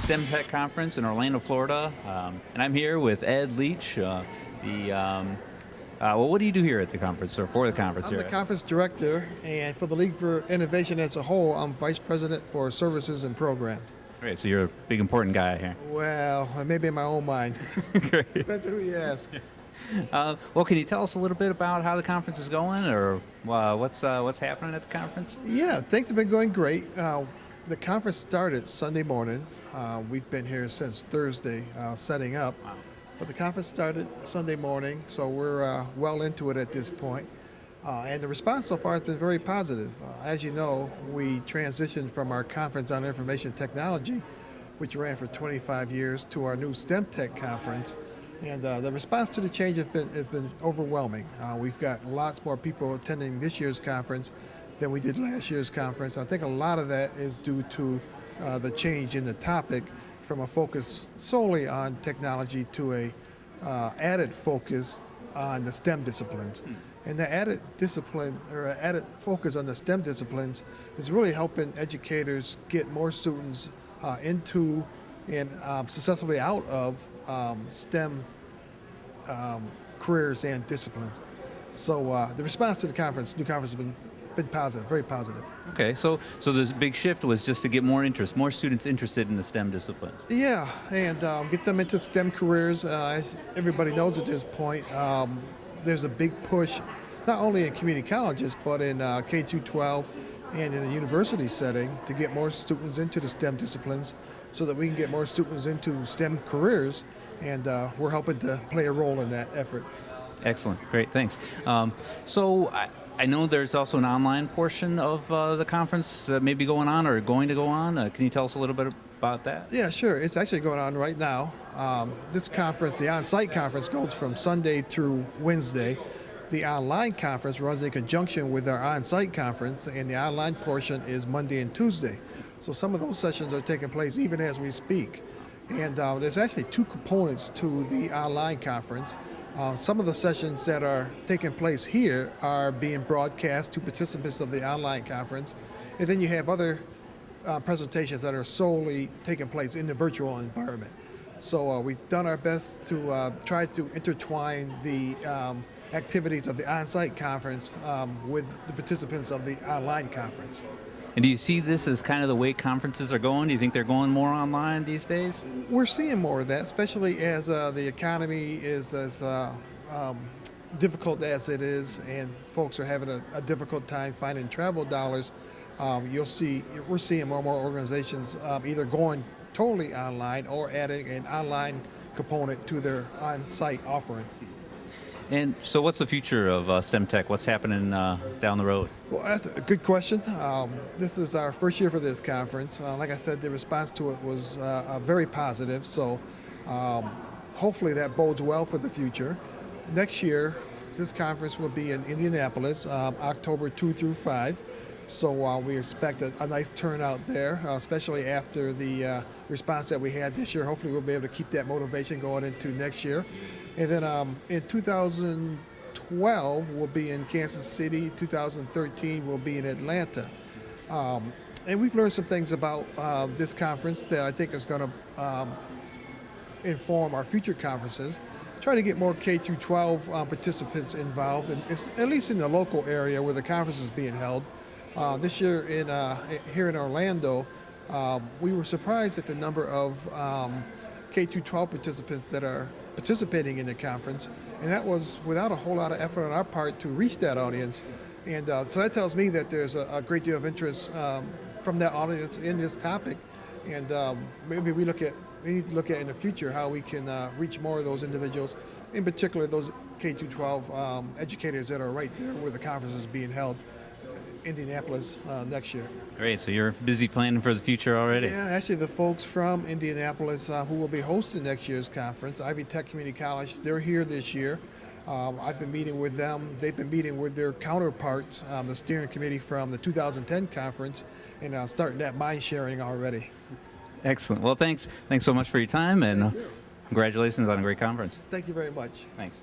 STEMTech conference in Orlando, Florida, and I'm here with Ed Leach. What do you do here at the conference, or for the conference I'm here? the conference director, and for the League for Innovation as a whole, I'm vice president for services and programs. Great, so you're a big important guy here. Well, maybe in my own mind. Great. Depends who you ask. Well, can you tell us a little bit about how the conference is going, or what's happening at the conference? Yeah, things have been going great. The conference started Sunday morning. We've been here since Thursday setting up. Wow. But the conference started Sunday morning, so we're well into it at this point. And the response so far has been very positive. As you know, we transitioned from our conference on information technology, which ran for 25 years, to our new STEMTech conference. And the response to the change has been overwhelming. We've got lots more people attending this year's conference than we did last year's conference. I think a lot of that is due to the change in the topic from a focus solely on technology to a added focus on the STEM disciplines. And the added discipline or added focus on the STEM disciplines is really helping educators get more students into and successfully out of STEM careers and disciplines. So the response to the conference, new conference, has been positive, very positive. Okay, so this big shift was just to get more students interested in the STEM disciplines. Yeah, and get them into STEM careers. As everybody knows at this point, there's a big push, not only in community colleges, but in K-12 and in a university setting to get more students into the STEM disciplines so that we can get more students into STEM careers, and we're helping to play a role in that effort. Excellent, great, thanks. I know there's also an online portion of the conference that may be going on or going to go on. Can you tell us a little bit about that? Yeah, sure. It's actually going on right now. This conference, the on-site conference, goes from Sunday through Wednesday. The online conference runs in conjunction with our on-site conference, and the online portion is Monday and Tuesday. So some of those sessions are taking place even as we speak. And there's actually two components to the online conference. Some of the sessions that are taking place here are being broadcast to participants of the online conference. And then you have other presentations that are solely taking place in the virtual environment. So we've done our best to try to intertwine the activities of the on-site conference with the participants of the online conference. And do you see this as kind of the way conferences are going? Do you think they're going more online these days? We're seeing more of that, especially as the economy is as difficult as it is, and folks are having a difficult time finding travel dollars. We're seeing more and more organizations either going totally online or adding an online component to their on-site offering. And so what's the future of STEMTech? What's happening down the road? Well, that's a good question. This is our first year for this conference. Like I said, the response to it was very positive, so hopefully that bodes well for the future. Next year, this conference will be in Indianapolis, October 2 through 5. So we expect a nice turnout there, especially after the response that we had this year. Hopefully we'll be able to keep that motivation going into next year. And then in 2012, we'll be in Kansas City. 2013, we'll be in Atlanta. And we've learned some things about this conference that I think is going to inform our future conferences. Try to get more K-12 participants involved, at least in the local area where the conference is being held. This year here in Orlando, we were surprised at the number of K-12 participants that are participating in the conference, and that was without a whole lot of effort on our part to reach that audience. And so that tells me that there's a great deal of interest from that audience in this topic, and maybe we need to look at in the future how we can reach more of those individuals, in particular those K-12 educators that are right there where the conference is being held, Indianapolis, next year. Great, so you're busy planning for the future already. Yeah, actually the folks from Indianapolis who will be hosting next year's conference, Ivy Tech Community College, they're here this year. I've been meeting with them. They've been meeting with their counterparts, the steering committee from the 2010 conference, and starting that mind sharing already. Excellent. Well, thanks so much for your time, and congratulations on a great conference. Thank you very much. Thanks.